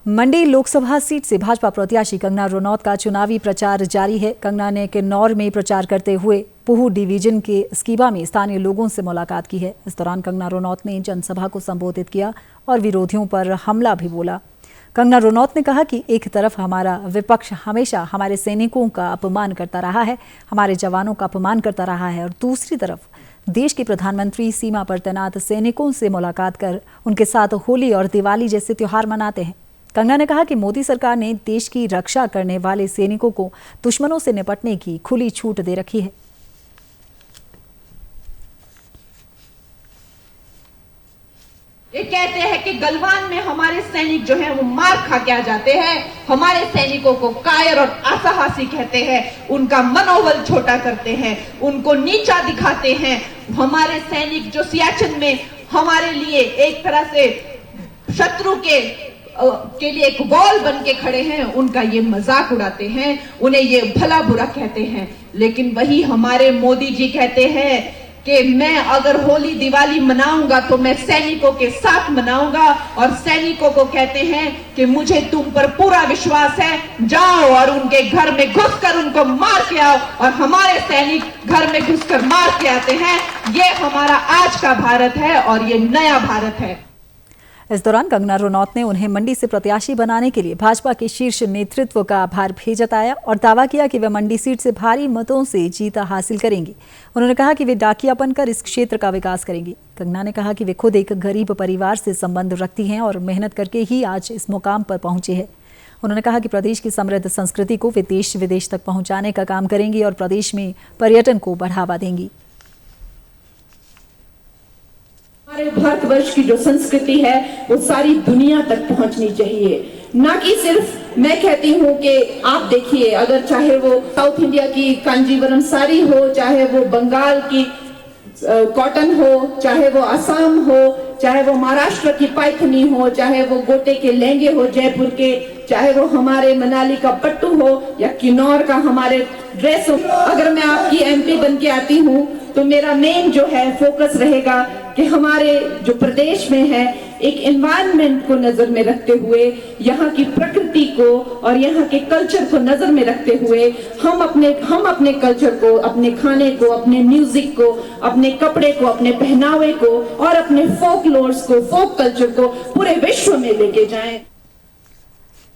मंडी Lok Sabha seat से भाजपा प्रत्याशी कंगना रनौत का चुनावी प्रचार जारी है। कंगना ने किन्नौर में प्रचार करते हुए पुह डिवीजन के स्कीबा में स्थानीय लोगों से मुलाकात की है। इस दौरान कंगना रनौत ने जनसभा को संबोधित किया और विरोधियों पर हमला भी बोला। कंगना रनौत ने कहा कि एक तरफ हमारा विपक्ष हमेशा हमारे सैनिकों का अपमान करता रहा है, हमारे जवानों का अपमान करता रहा है, और दूसरी तरफ देश के प्रधानमंत्री सीमा पर तैनात सैनिकों से मुलाकात कर उनके साथ होली और दिवाली जैसे त्योहार मनाते हैं। कंगना ने कहा कि मोदी सरकार ने देश की रक्षा करने वाले सैनिकों को दुश्मनों से निपटने की खुली छूट दे रखी है। ये कहते हैं कि गलवान में हमारे सैनिक जो हैं वो मार खा के आ जाते हैं। हमारे सैनिकों को कायर और असहासी कहते हैं, उनका मनोबल छोटा करते हैं, उनको नीचा दिखाते हैं। हमारे सैनिक जो सियाचिन में हमारे लिए एक तरह से शत्रु के लिए एक वॉल बन के खड़े हैं, उनका ये मजाक उड़ाते हैं, उन्हें ये भला बुरा कहते हैं। लेकिन वही हमारे मोदी जी कहते हैं कि मैं अगर होली दिवाली मनाऊंगा तो मैं सैनिकों के साथ मनाऊंगा, और सैनिकों को कहते हैं कि मुझे तुम पर पूरा विश्वास है, जाओ और उनके घर में घुसकर उनको मार के आओ। और हमारे सैनिक घर में घुसकर मार के आते हैं। ये हमारा आज का भारत है और ये नया भारत है। इस दौरान कंगना रनौत ने उन्हें मंडी से प्रत्याशी बनाने के लिए भाजपा के शीर्ष नेतृत्व का आभार भी जताया और दावा किया कि वे मंडी सीट से भारी मतों से जीत हासिल करेंगी। उन्होंने कहा कि वे डाकिया बनकर इस क्षेत्र का विकास करेंगी। कंगना ने कहा कि वे खुद एक गरीब परिवार से संबंध रखती हैं और मेहनत करके ही आज इस मुकाम पर पहुंची है। उन्होंने कहा कि प्रदेश की समृद्ध संस्कृति को वे देश विदेश तक पहुंचाने का काम करेंगी और प्रदेश में पर्यटन को बढ़ावा देंगी। हमारे भारतवर्ष की जो संस्कृति है वो सारी दुनिया तक पहुंचनी चाहिए, ना कि सिर्फ मैं कहती हूँ कि आप देखिए, अगर चाहे वो साउथ इंडिया की कांजीवरम साड़ी हो, चाहे वो बंगाल की कॉटन हो, चाहे वो असम हो, चाहे वो महाराष्ट्र की पैठनी हो, चाहे वो गोटे के लहंगे हो जयपुर के, चाहे वो हमारे मनाली का पट्टू हो या किन्नौर का हमारे ड्रेस हो। अगर मैं आपकी एमपी बन के आती हूँ तो मेरा मेन जो है फोकस रहेगा कि हमारे जो प्रदेश में है एक एनवायरनमेंट को नजर में रखते हुए, यहाँ की प्रकृति को और यहाँ के कल्चर को नजर में रखते हुए हम अपने कल्चर को, अपने खाने को, अपने म्यूजिक को, अपने कपड़े को, अपने पहनावे को और अपने फोक लोर्स को, फोक कल्चर को पूरे विश्व में लेके जाएं।